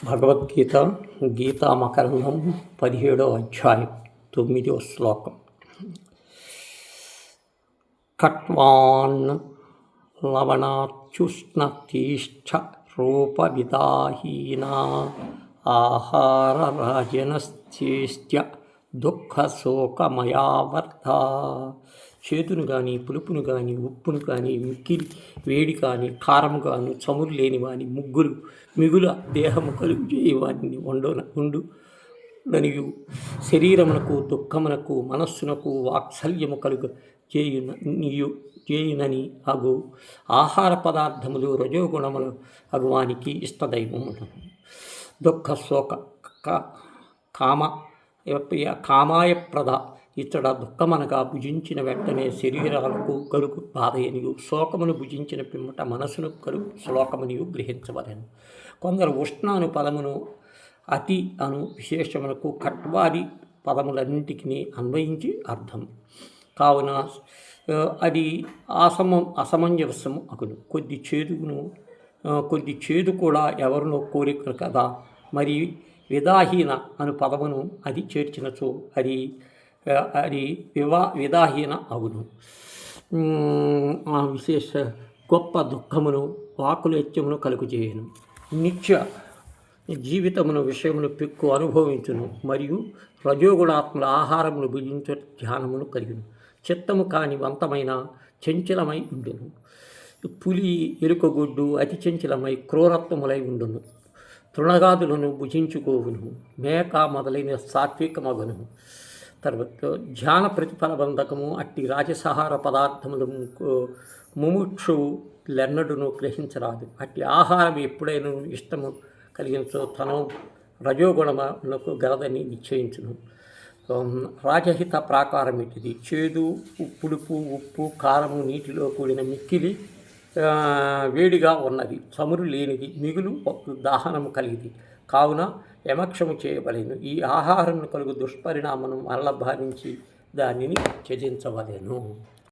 భగవద్గీత గీతామకరణం 17వ అధ్యాయం 9వ శ్లోకం. కట్వాన్ లవణాత్యుష్ణతీష్ట రూపవిదాహీనా ఆహారరాజనశ్చేష్ట్య దుఃఖశోకమయావర్ధ. చేతును కానీ పులుపును కానీ ఉప్పును కానీ మిక్కిలి వేడి కానీ కారము కానీ చమురు లేని వాని మిగుల దేహము కలుగు చేయవాడిని ఉండు ననియు శరీరమునకు దుఃఖమునకు మనస్సునకు వాత్సల్యము కలుగు చేయునని అగు ఆహార పదార్థములు రజోగుణములు అగువానికి ఇష్టదైవమును. దుఃఖ శోక కామాయప్రద ఇతడ దుఃఖమనగా భుజించిన వెంటనే శరీరాలకు కలుగు బాధయనియు శోకమును భుజించిన పిమ్మట మనసును కలుగు శ్లోకమునియు గ్రహించవలెను. కొందరు ఉష్ణ అను పదమును అతి అను విశేషమునకు కట్వాది పదములన్నింటికి అన్వయించి అర్థం కావున అది అసమంజసము అగును. కొద్ది చేదు కూడా ఎవరినో కోరిక కదా. మరి విదాహీన అను పదమును అది చేర్చినచో అది విదాహీన అగును. ఆ విశేష గొప్ప దుఃఖమును వాకులెత్యమును కలుగుచేయను. నిత్య జీవితమును విషయమును పెక్కు అనుభవించును. మరియు రజోగుణాత్మల ఆహారమును భుజించ ధ్యానమును కలిగిను. చిత్తము కాని వంతమైన చంచలమై ఉండును. పులి ఎలుకగొడ్డు అతి చంచలమై క్రూరత్వములై ఉండును. తృణగాదులను భుజించుకోవును. మేక మొదలైన సాత్వికమగును. తర్వాత ధ్యాన ప్రతిఫల బంధకము అట్టి రాజసహార పదార్థములు ముముక్షులెన్నడును గ్రహించరాదు. అట్టి ఆహారం ఎప్పుడైనా ఇష్టము కలిగించో తను రజోగుణములకు గలదని నిశ్చయించును. రాజహిత ప్రాకారం ఇటిది. చేదు పులుపు ఉప్పు కారము నీటిలో కూడిన మిక్కిలి వేడిగా ఉన్నది, చమురు లేనిది, మిగులు దాహనము కలిగిది. కావున యమక్షము చేయవలెను. ఈ ఆహారం కలుగు దుష్పరిణామం మరల భావించి దానిని త్యజించవలెను.